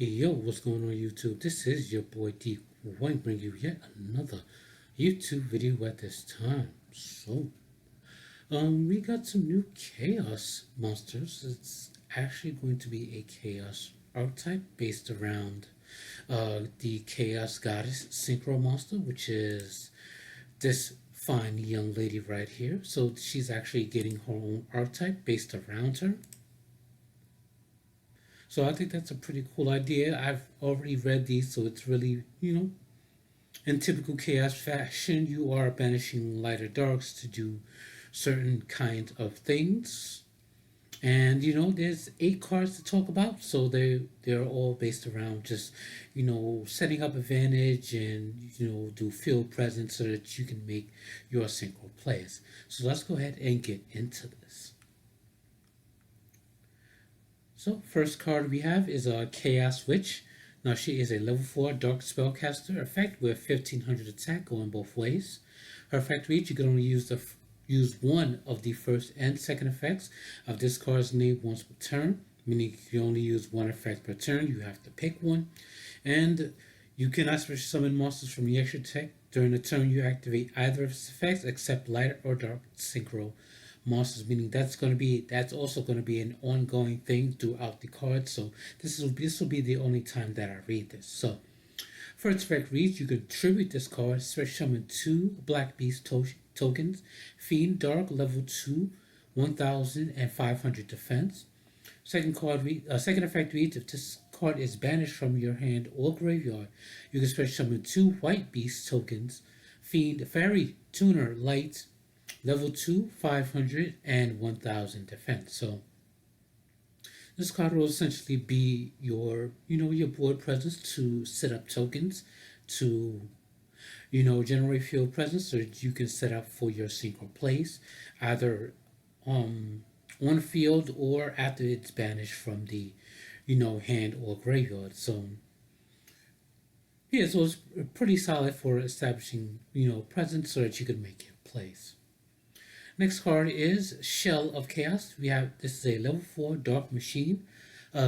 Yo, what's going on YouTube? This is your boy D. I bring you yet another YouTube video at this time. We got some new chaos monsters. It's actually going to be a chaos archetype based around the chaos goddess Syncro monster, which is this fine young lady right here. So she's actually getting her own archetype based around her. So I think that's a pretty cool idea. I've already read these, so it's really, in typical chaos fashion, you are banishing lighter darks to do certain kind of things. And there's 8 cards to talk about, so they're all based around just, setting up advantage and do field presence so that you can make your synchro plays. So let's go ahead and get into this. So first card we have is a Chaos Witch. Now she is a level 4 Dark Spellcaster effect with 1500 attack going both ways. Her effect reach, you can only use one of the first and second effects of this card's name once per turn, meaning you can only use one effect per turn. You have to pick one. And you cannot special summon monsters from the extra tech during the turn you activate either of its effects except light or dark synchro monsters, meaning that's also going to be an ongoing thing throughout the card. So this will be the only time that I read this. So for its effect reads, you can tribute this card, special summon 2 Black Beast tokens, Fiend Dark level 2, 1500 defense. Second effect reads, if this card is banished from your hand or graveyard, you can special summon 2 White Beast tokens, Fiend Fairy Tuner Light level 2, 500 and 1000 defense. So this card will essentially be your board presence to set up tokens to generate field presence so that you can set up for your synchro plays either on field or after it's banished from the hand or graveyard. So yeah, so it's pretty solid for establishing presence so that you can make your plays. Next card is Shell of Chaos. This is a level 4 Dark Machine,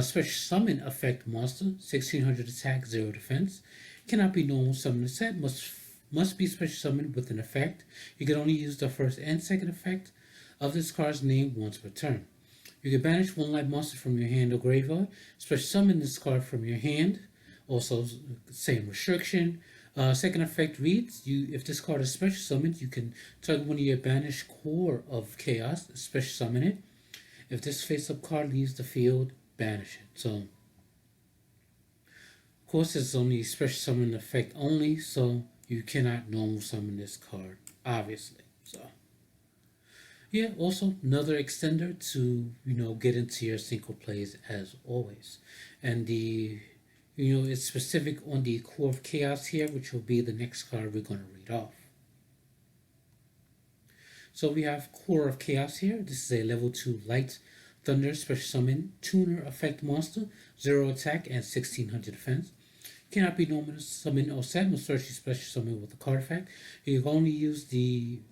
special summon effect monster, 1600 attack, 0 defense. Cannot be normal summoned set. Must be special summoned with an effect. You can only use the first and second effect of this card's name once per turn. You can banish one light monster from your hand or graveyard. Special summon this card from your hand. Also, same restriction. Second effect reads, if this card is special summoned, you can target one of your banished core of chaos, special summon it. If this face-up card leaves the field, banish it. So, of course, it's only special summon effect only, so you cannot normal summon this card, obviously. So, yeah, also another extender to get into your synchro plays as always, and it's specific on the Core of Chaos here, which will be the next card we're going to read off. So we have Core of Chaos here. This is a level 2 Light Thunder Special Summon Tuner Effect Monster, 0 attack and 1600 defense. Cannot be normal summon or set, must search special summon with a card effect. You can only use the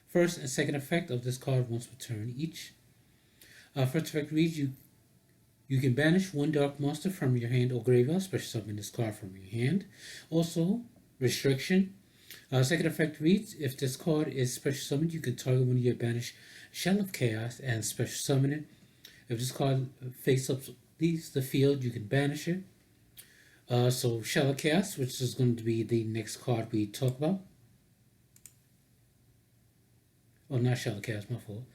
first and second effect of this card once per turn each. First effect reads, you can banish one dark monster from your hand or graveyard, special summon this card from your hand. Also, restriction. Second effect reads, if this card is special summoned, you can target one of your banished Shell of Chaos and special summon it. If this card face-up leaves the field, you can banish it. So Shell of Chaos, which is going to be the next card we talk about. Oh, not Shell of Chaos, my fault.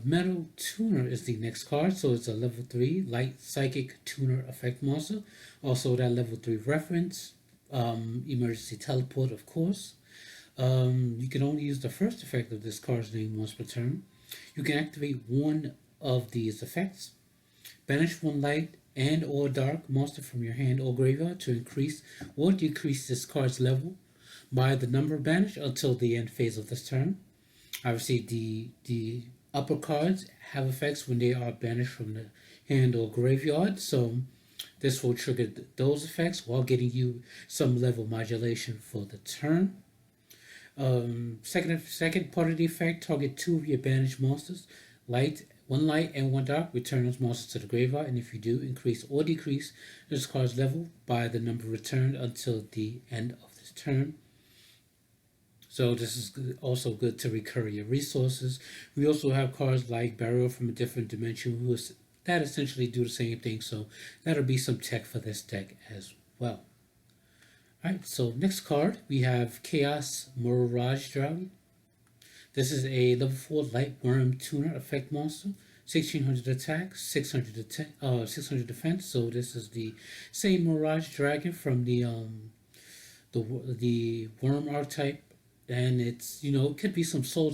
Metal Tuner is the next card, so it's a level 3 Light Psychic Tuner effect monster. Also that level 3 reference, emergency teleport, of course. You can only use the first effect of this card's name once per turn. You can activate one of these effects. Banish one light and or dark monster from your hand or graveyard to increase or decrease this card's level by the number banished until the end phase of this turn. Obviously, the upper cards have effects when they are banished from the hand or graveyard, so this will trigger those effects while getting you some level modulation for the turn. Second part of the effect, target 2 of your banished monsters, light one light and one dark, return those monsters to the graveyard, and if you do, increase or decrease this card's level by the number returned until the end of this turn. So this is also good to recur your resources. We also have cards like Burial from a Different Dimension, that essentially do the same thing, so that'll be some tech for this deck as well. Alright, so next card, we have Chaos Mirage Dragon. This is a level 4 Light Worm Tuner effect monster. 1600 attack, 600 defense. So this is the same Mirage Dragon from the worm archetype, and it's, it could be some soul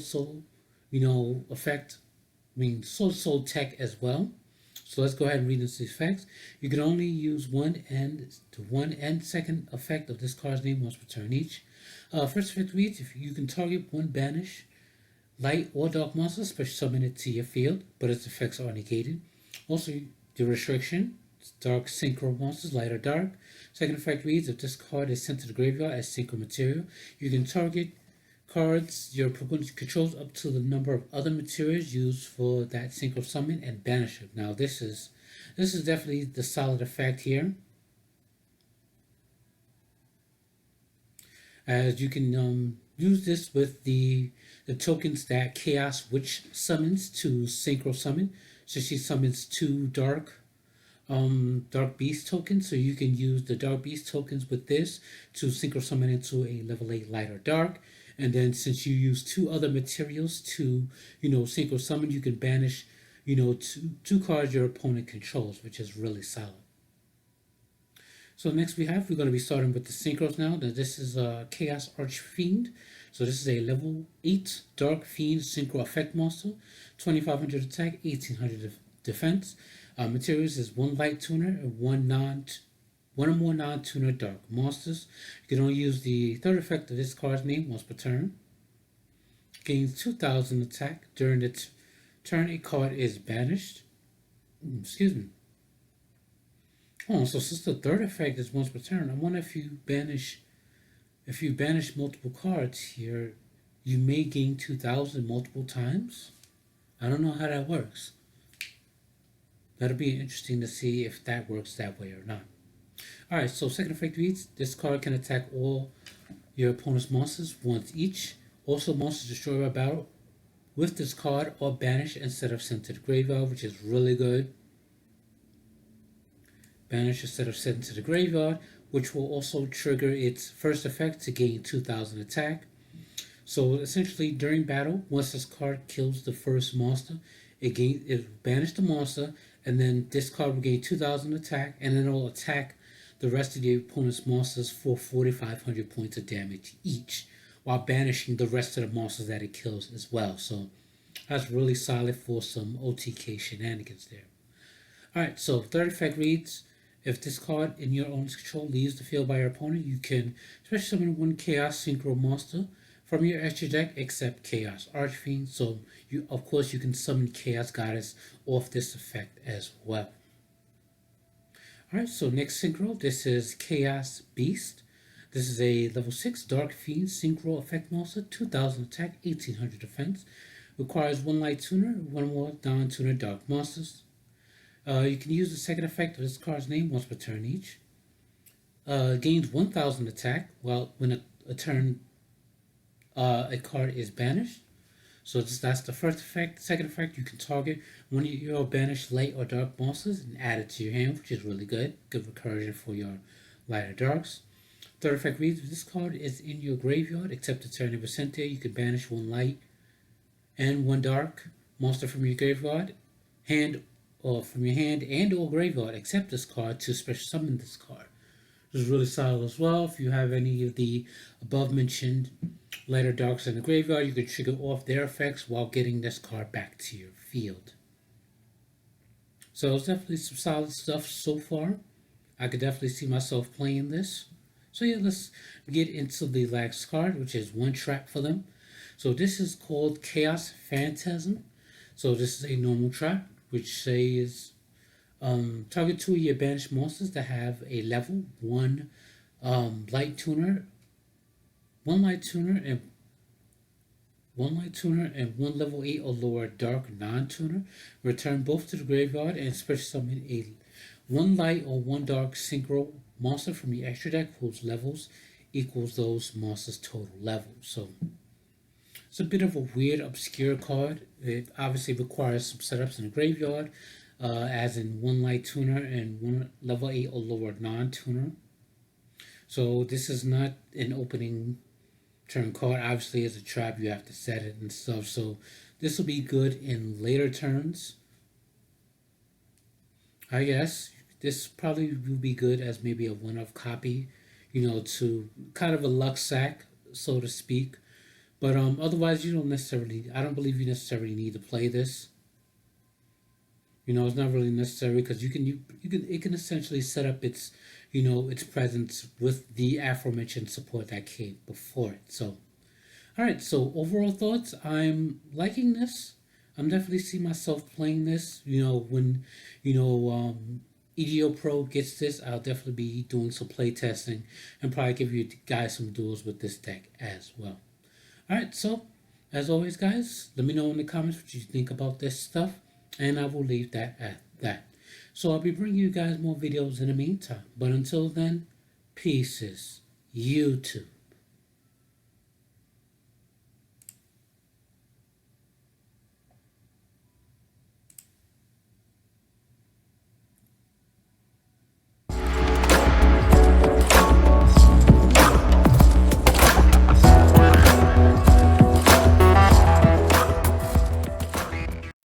effect. Soul tech as well. So let's go ahead and read these effects. You can only use one and second effect of this card's name once per turn each. First effect reads: if you can target one banish light or dark monster, special summon it to your field, but its effects are negated. Also, the restriction: dark synchro monsters, light or dark. Second effect reads: if this card is sent to the graveyard as synchro material, you can target cards your opponent controls up to the number of other materials used for that synchro summon and banish it. Now this is definitely the solid effect here, as you can use this with the tokens that Chaos Witch summons to synchro summon. So she summons two dark beast tokens, so you can use the dark beast tokens with this to synchro summon into a level 8 light or dark. And then since you use two other materials to, synchro summon, you can banish, two cards your opponent controls, which is really solid. So next we're going to be starting with the synchros now. Now this is Chaos Archfiend. So this is a level 8 Dark Fiend synchro effect monster. 2500 attack, 1800 defense. Materials is one light tuner and one or more non-tuner dark monsters. You can only use the third effect of this card's name once per turn. Gains 2000 attack. During the turn a card is banished. Excuse me. Oh, so since the third effect is once per turn, I wonder if you banish multiple cards here, you may gain 2000 multiple times. I don't know how that works. That'll be interesting to see if that works that way or not. Alright, so second effect reads: this card can attack all your opponent's monsters once each. Also, monsters destroyed by battle with this card are banished instead of sent to the graveyard, which is really good. Banished instead of sent to the graveyard, which will also trigger its first effect to gain 2000 attack. So essentially, during battle, once this card kills the first monster, it banish the monster, and then this card will gain 2000 attack, and then it will attack the rest of the opponent's monsters for 4500 points of damage each, while banishing the rest of the monsters that it kills as well. So that's really solid for some OTK shenanigans there. Alright, so third effect reads: if this card in your owner's control leaves the field by your opponent, you can special summon one Chaos Synchro monster from your extra deck except Chaos Archfiend. So you can summon Chaos Goddess off this effect as well. Alright, so next synchro, this is Chaos Beast. This is a level 6 Dark Fiend synchro effect monster, 2000 attack, 1800 defense. Requires one light tuner, one more non-tuner dark monsters. You can use the second effect of this card's name once per turn each. Gains 1000 attack when a card is banished. So that's the first effect. Second effect, you can target one of your banished light or dark monsters and add it to your hand, which is really good. Good recursion for your light or darks. Third effect reads: if this card is in your graveyard, except the turn it was sent there, you can banish one light and one dark monster from your graveyard, and or graveyard, except this card, to special summon this card. This is really solid as well. If you have any of the above mentioned light or darks in the graveyard, you can trigger off their effects while getting this card back to your field. So it's definitely some solid stuff so far. I could definitely see myself playing this. So yeah, let's get into the last card, which is one trap for them. So this is called Chaos Phantasm. So this is a normal trap, which says target two of your banished monsters that have a level 1 light tuner, and one light tuner, and one level 8 or lower dark non-tuner. Return both to the graveyard and special summon a one light or one dark synchro monster from the extra deck whose levels equals those monsters' total level. So it's a bit of a weird, obscure card. It obviously requires some setups in the graveyard, as in one light tuner and one level 8 or lower non-tuner. So this is not an opening turn card. Obviously, as a trap, you have to set it and stuff. So this will be good in later turns. I guess this probably will be good as maybe a one-off copy, to kind of a luck sack, so to speak. But otherwise, you don't necessarily. I don't believe you necessarily need to play this. It's not really necessary because it can essentially set up its presence with the aforementioned support that came before it. So, all right. So overall thoughts, I'm liking this. I'm definitely see myself playing this. When EGO Pro gets this, I'll definitely be doing some play testing and probably give you guys some duels with this deck as well. All right. So as always, guys, let me know in the comments what you think about this stuff, and I will leave that at that. So I'll be bringing you guys more videos in the meantime. But until then, pieces. You too.